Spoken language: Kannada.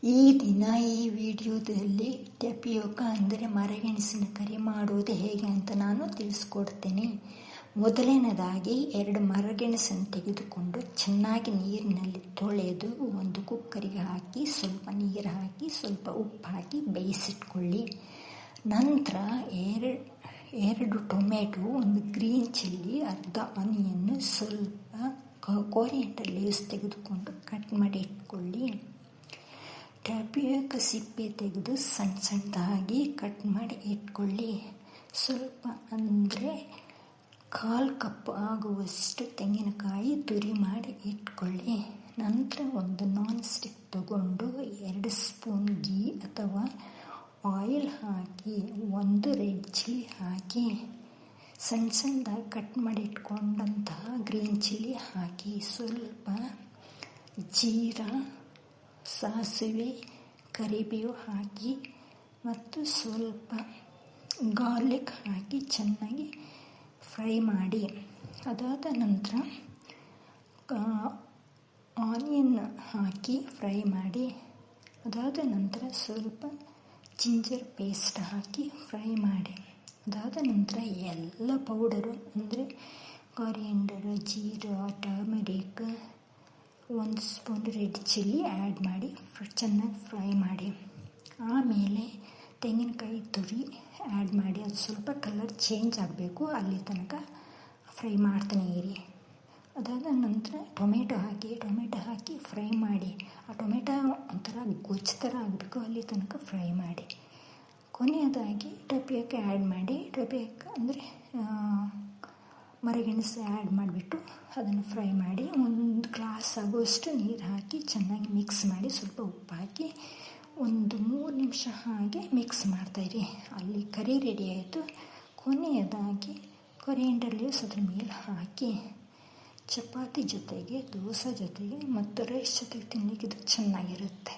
ಈ ದಿನ ಈ ವಿಡಿಯೋದಲ್ಲಿ ಟ್ಯಾಪಿಯೋಕಾ ಅಂದರೆ ಮರಗೆಣಸಿನ ಕರಿ ಮಾಡುವುದು ಹೇಗೆ ಅಂತ ನಾನು ತಿಳಿಸ್ಕೊಡ್ತೇನೆ. ಮೊದಲನೇದಾಗಿ 2 ಮರಗೆಣಸನ್ನು ತೆಗೆದುಕೊಂಡು ಚೆನ್ನಾಗಿ ನೀರಿನಲ್ಲಿ ತೊಳೆದು ಒಂದು ಕುಕ್ಕರಿಗೆ ಹಾಕಿ ಸ್ವಲ್ಪ ನೀರು ಹಾಕಿ ಸ್ವಲ್ಪ ಉಪ್ಪು ಹಾಕಿ ಬೇಯಿಸಿಟ್ಕೊಳ್ಳಿ. ನಂತರ 2 ಟೊಮೆಟೊ, 1 ಗ್ರೀನ್ ಚಿಲ್ಲಿ, ಅರ್ಧ ಆನಿಯನ್ನು, ಸ್ವಲ್ಪ ಕೊರಿಯಂಡರ್ ಲೀವ್ಸ್ ತೆಗೆದುಕೊಂಡು ಕಟ್ ಮಾಡಿ ಇಟ್ಕೊಳ್ಳಿ. ಟ್ಯಾಪಿಯೋಕಾ ಸಿಪ್ಪೆ ತೆಗೆದು ಸಣ್ಣ ಸಣ್ಣದಾಗಿ ಕಟ್ ಮಾಡಿ ಇಟ್ಕೊಳ್ಳಿ. ಸ್ವಲ್ಪ ಅಂದರೆ 1/4 ಕಪ್ ಆಗುವಷ್ಟು ತೆಂಗಿನಕಾಯಿ ತುರಿ ಮಾಡಿ ಇಟ್ಕೊಳ್ಳಿ. ನಂತರ ಒಂದು ನಾನ್ ಸ್ಟಿಕ್ ತಗೊಂಡು 2 ಸ್ಪೂನ್ ಗೀ ಅಥವಾ ಆಯಿಲ್ ಹಾಕಿ 1 ರೆಡ್ ಚಿಲ್ಲಿ ಹಾಕಿ ಸಣ್ಣ ಸಣ್ಣದಾಗಿ ಕಟ್ ಮಾಡಿ ಇಟ್ಕೊಂಡಂತಹ ಗ್ರೀನ್ ಚಿಲ್ಲಿ ಹಾಕಿ ಸ್ವಲ್ಪ ಜೀರಾ, ಸಾಸಿವೆ, ಕರಿಬೇವು ಹಾಕಿ ಮತ್ತು ಸ್ವಲ್ಪ ಗಾರ್ಲಿಕ್ ಹಾಕಿ ಚೆನ್ನಾಗಿ ಫ್ರೈ ಮಾಡಿ. ಅದಾದ ನಂತರ ಆನಿಯನ್ ಹಾಕಿ ಫ್ರೈ ಮಾಡಿ. ಅದಾದ ನಂತರ ಸ್ವಲ್ಪ ಜಿಂಜರ್ ಪೇಸ್ಟ್ ಹಾಕಿ ಫ್ರೈ ಮಾಡಿ. ಅದಾದ ನಂತರ ಎಲ್ಲ ಪೌಡರು ಅಂದರೆ coriander, jeera, turmeric, 1 spoon red chilli add ಮಾಡಿ ಚೆನ್ನಾಗಿ ಫ್ರೈ ಮಾಡಿ. ಆಮೇಲೆ ತೆಂಗಿನಕಾಯಿ ತುರಿ ಆ್ಯಡ್ ಮಾಡಿ. ಅದು ಸ್ವಲ್ಪ ಕಲರ್ ಚೇಂಜ್ ಆಗಬೇಕು, ಅಲ್ಲಿ ತನಕ ಫ್ರೈ ಮಾಡ್ತಾನೆ ಇರಿ. ಅದಾದ ನಂತರ ಟೊಮೆಟೊ ಹಾಕಿ ಫ್ರೈ ಮಾಡಿ. ಆ ಟೊಮೆಟೊ ಒಂಥರ ಗೊಜ್ಜು ಥರ ಆಗಬೇಕು, ಅಲ್ಲಿ ತನಕ ಫ್ರೈ ಮಾಡಿ. ಕೊನೆಯದಾಗಿ ಟ್ಯಾಪಿಯೋಕಾ ಆ್ಯಡ್ ಮಾಡಿ. ಟ್ಯಾಪಿಯೋಕಾ ಅಂದರೆ ಮರಗೆಣಸು ಆ್ಯಡ್ ಮಾಡಿಬಿಟ್ಟು ಅದನ್ನು ಫ್ರೈ ಮಾಡಿ. 1 ಗ್ಲಾಸ್ ಆಗುವಷ್ಟು ನೀರು ಹಾಕಿ ಚೆನ್ನಾಗಿ ಮಿಕ್ಸ್ ಮಾಡಿ. ಸ್ವಲ್ಪ ಉಪ್ಪು ಹಾಕಿ 3 ನಿಮಿಷ ಹಾಗೆ ಮಿಕ್ಸ್ ಮಾಡ್ತಾಯಿರಿ. ಅಲ್ಲಿ ಕರಿ ರೆಡಿ ಆಯಿತು. ಕೊನೆಯದಾಗಿ ಕೊರಿಯಂಡರ್ ಲೀವ್ಸ್ ಅದ್ರ ಮೇಲೆ ಹಾಕಿ ಚಪಾತಿ ಜೊತೆಗೆ, ದೋಸೆ ಜೊತೆಗೆ ಮತ್ತು ರೈಸ್ ಜೊತೆಗೆ ತಿನ್ನಲಿಕ್ಕೆ ಇದು ಚೆನ್ನಾಗಿರುತ್ತೆ.